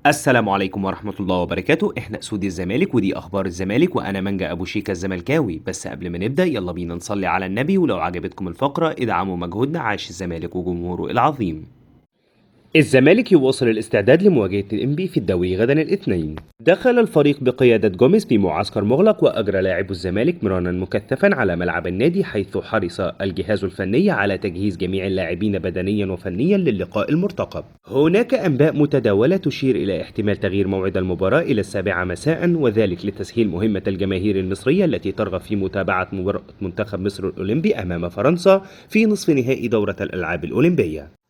السلام عليكم ورحمة الله وبركاته. احنا اسود الزمالك ودي اخبار الزمالك وانا منجا ابو شيكا الزملكاوي. بس قبل ما نبدأ يلا بينا نصلي على النبي، ولو عجبتكم الفقرة ادعموا مجهودنا. عاش الزمالك وجمهوره العظيم. الزمالك يواصل الاستعداد لمواجهة الإنبي في الدوري غدا الاثنين. دخل الفريق بقيادة جوميز في معسكر مغلق، وأجرى لاعبو الزمالك مرانا مكثفا على ملعب النادي، حيث حرص الجهاز الفني على تجهيز جميع اللاعبين بدنيا وفنيا للقاء المرتقب. هناك أنباء متداولة تشير إلى احتمال تغيير موعد المباراة إلى 7 مساء، وذلك لتسهيل مهمة الجماهير المصرية التي ترغب في متابعة مباراة منتخب مصر الأولمبي أمام فرنسا في نصف نهائي دورة الألعاب الأولمبية.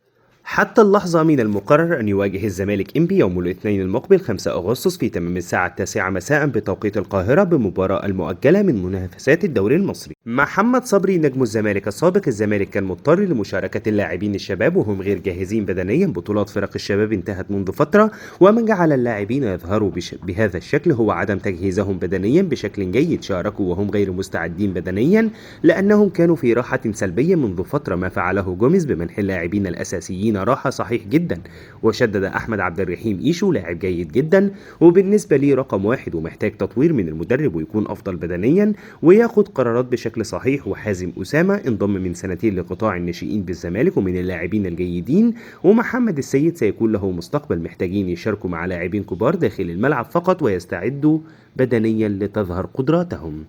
حتى اللحظة من المقرر أن يواجه الزمالك إنبي يوم الاثنين المقبل 5 أغسطس في تمام الساعة 9 مساء بتوقيت القاهرة بمباراة المؤجلة من منافسات الدوري المصري. محمد صبري نجم الزمالك السابق: الزمالك كان مضطر لمشاركة اللاعبين الشباب وهم غير جاهزين بدنيا. بطولات فرق الشباب انتهت منذ فترة، ومن جعل اللاعبين يظهروا بهذا الشكل هو عدم تجهيزهم بدنيا بشكل جيد. شاركوا وهم غير مستعدين بدنيا لأنهم كانوا في راحة سلبية منذ فترة. ما فعله جوميز بمنح اللاعبين الأساسيين راحة صحيح جدا. وشدد أحمد عبد الرحيم إيشو لاعب جيد جدا، وبالنسبة لي رقم واحد، ومحتاج تطوير من المدرب ويكون أفضل بدنيا وياخد قرارات بشكل صحيح. وحازم أسامة انضم من سنتين لقطاع الناشئين بالزمالك ومن اللاعبين الجيدين. ومحمد السيد سيكون له مستقبل. محتاجين يشاركوا مع لاعبين كبار داخل الملعب فقط ويستعدوا بدنيا لتظهر قدراتهم.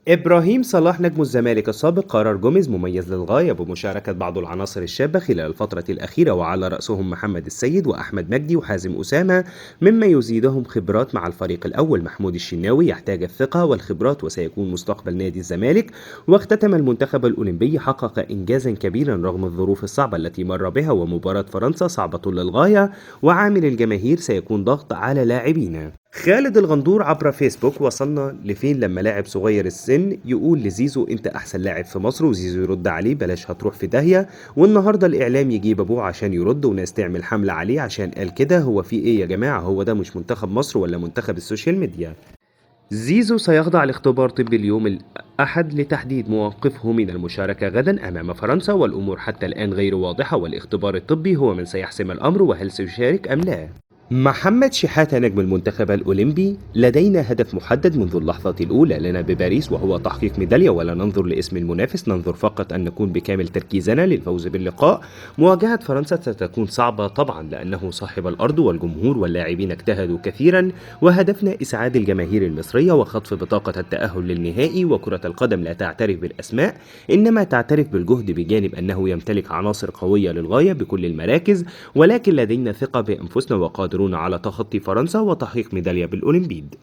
إبراهيم صلاح نجم الزمالك السابق: قرار جوميز مميز للغاية بمشاركة بعض العناصر الشابة خلال الفترة الأخيرة، وعلى رأسهم محمد السيد وأحمد مجدي وحازم أسامة، مما يزيدهم خبرات مع الفريق الأول. محمود الشناوي يحتاج الثقة والخبرات وسيكون مستقبل نادي الزمالك. واختتم المنتخب الأولمبي حقق إنجازا كبيرا رغم الظروف الصعبة التي مر بها، ومباراة فرنسا صعبة للغاية وعامل الجماهير سيكون ضغط على لاعبينا. خالد الغندور عبر فيسبوك: وصلنا لفين لما لاعب صغير السن يقول لزيزو انت احسن لاعب في مصر، وزيزو يرد عليه بلاش هتروح في داهية. والنهاردة الاعلام يجيب ابوه عشان يرد، وناس تعمل حملة عليه عشان قال كده. هو في ايه يا جماعة؟ هو ده مش منتخب مصر ولا منتخب السوشيال ميديا؟ زيزو سيخضع لاختبار طبي اليوم الأحد لتحديد موقفه من المشاركة غدا أمام فرنسا، والأمور حتى الآن غير واضحة، والاختبار الطبي هو من سيحسم الأمر وهل سيشارك أم لا. محمد شحاتة نجم المنتخب الأولمبي: لدينا هدف محدد منذ اللحظة الأولى لنا بباريس، وهو تحقيق ميدالية، ولا ننظر لاسم المنافس، ننظر فقط أن نكون بكامل تركيزنا للفوز باللقاء. مواجهة فرنسا ستكون صعبة طبعا لأنه صاحب الأرض والجمهور واللاعبين اجتهدوا كثيرا، وهدفنا إسعاد الجماهير المصرية وخطف بطاقة التأهل للنهائي. وكرة القدم لا تعترف بالأسماء، إنما تعترف بالجهد، بجانب أنه يمتلك عناصر قوية للغاية بكل المراكز، ولكن لدينا ثقة بأنفسنا وقادرون على تخطي فرنسا وتحقيق ميدالية بالأولمبياد.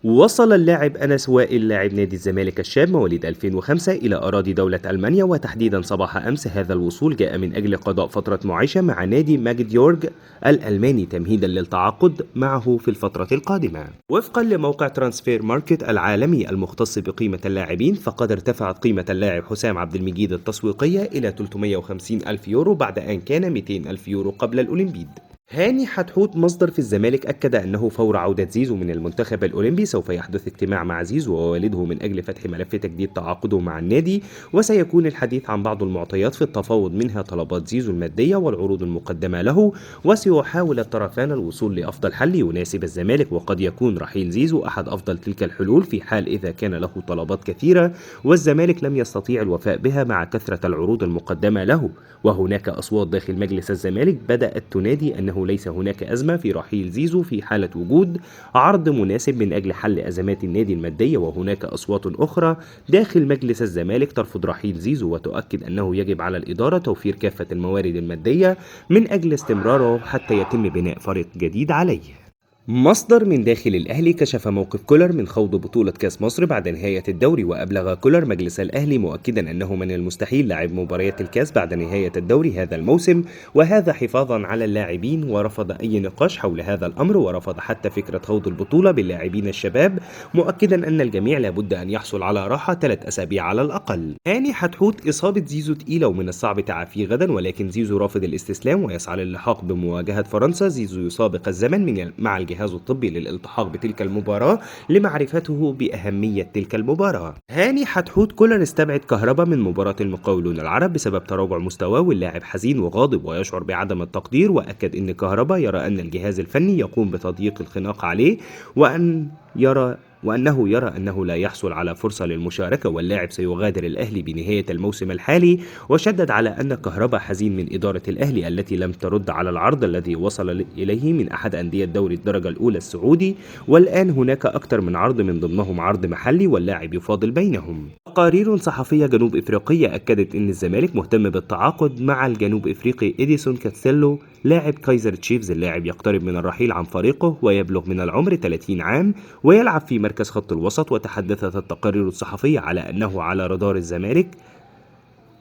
وصل اللاعب أنس وائل لاعب نادي الزمالك الشاب مواليد 2005 إلى أراضي دولة ألمانيا، وتحديدا صباح أمس. هذا الوصول جاء من أجل قضاء فترة معيشة مع نادي ماجديورج الألماني تمهيدا للتعاقد معه في الفترة القادمة. وفقا لموقع ترانسفير ماركت العالمي المختص بقيمة اللاعبين، فقد ارتفعت قيمة اللاعب حسام عبد المجيد التسويقية إلى 350 ألف يورو بعد أن كان 200 ألف يورو قبل الأولمبياد. هاني حتحوت مصدر في الزمالك أكد أنه فور عودة زيزو من المنتخب الأولمبي سوف يحدث اجتماع مع زيزو ووالده من أجل فتح ملف تجديد تعاقده مع النادي، وسيكون الحديث عن بعض المعطيات في التفاوض، منها طلبات زيزو المادية والعروض المقدمة له. وسيحاول الطرفان الوصول لأفضل حل يناسب الزمالك، وقد يكون رحيل زيزو أحد أفضل تلك الحلول في حال إذا كان له طلبات كثيرة والزمالك لم يستطيع الوفاء بها مع كثرة العروض المقدمة له. وهناك أصوات داخل مجلس الزمالك بدأت تنادي أنه ليس هناك أزمة في رحيل زيزو في حالة وجود عرض مناسب من أجل حل أزمات النادي المادية. وهناك أصوات أخرى داخل مجلس الزمالك ترفض رحيل زيزو وتؤكد أنه يجب على الإدارة توفير كافة الموارد المادية من أجل استمراره حتى يتم بناء فريق جديد عليه. مصدر من داخل الأهلي كشف موقف كولر من خوض بطولة كأس مصر بعد نهاية الدوري، وأبلغ كولر مجلس الأهلي مؤكدا أنه من المستحيل لعب مباريات الكأس بعد نهاية الدوري هذا الموسم، وهذا حفاظا على اللاعبين، ورفض أي نقاش حول هذا الأمر، ورفض حتى فكرة خوض البطولة باللاعبين الشباب، مؤكدا أن الجميع لابد أن يحصل على راحة 3 أسابيع على الأقل. هاني حتحوت: إصابة زيزو تقيلة ومن الصعب تعافيه غدا، ولكن زيزو رافض الاستسلام ويسعى للحاق بمواجهة فرنسا. زيزو يسابق الزمن مع الجميع جهازه الطبي للالتحاق بتلك المباراة لمعرفته بأهمية تلك المباراة. هاني حتحوت كولر استبعد كهربا من مباراة المقاولون العرب بسبب تراجع مستواه، واللاعب حزين وغاضب ويشعر بعدم التقدير، وأكد أن كهربا يرى أن الجهاز الفني يقوم بتضييق الخناق عليه وأنه يرى أنه لا يحصل على فرصة للمشاركة، واللاعب سيغادر الأهلي بنهاية الموسم الحالي. وشدد على أن كهربا حزين من إدارة الأهلي التي لم ترد على العرض الذي وصل إليه من أحد أندية دوري الدرجة الأولى السعودي، والآن هناك أكثر من عرض من ضمنهم عرض محلي واللاعب يفاضل بينهم. تقارير صحفية جنوب إفريقية أكدت أن الزمالك مهتم بالتعاقد مع الجنوب إفريقي إديسون كاستيلو لاعب كايزر تشيفز. اللاعب يقترب من الرحيل عن فريقه ويبلغ من العمر 30 عام ويلعب في مركز خط الوسط، وتحدثت التقارير الصحفية على أنه على رادار الزمالك،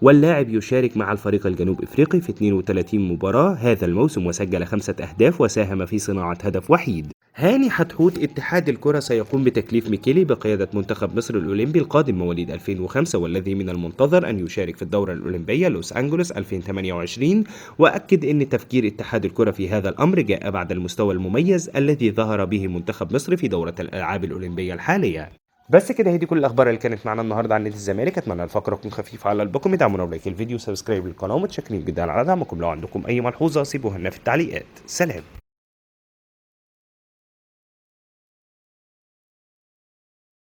واللاعب يشارك مع الفريق الجنوب إفريقي في 32 مباراة هذا الموسم وسجل 5 أهداف وساهم في صناعة هدف وحيد. هاني حتحوت اتحاد الكرة سيقوم بتكليف ميكيلي بقيادة منتخب مصر الأولمبي القادم مواليد 2005 والذي من المنتظر أن يشارك في الدورة الأولمبية لوس أنجلوس 2028، وأكد أن تفكير اتحاد الكرة في هذا الأمر جاء بعد المستوى المميز الذي ظهر به منتخب مصر في دورة الألعاب الأولمبية الحالية. بس كده هي دي كل الاخبار اللي كانت معانا النهارده عن نادي الزمالك. اتمنى الفقره تكون خفيفه على قلبكم. ادعمونا بلايك الفيديو وسبسكرايب للقناه، ومتشكرين جدا على دعمكم. لو عندكم اي ملحوظه سيبوها لنا في التعليقات. سلام.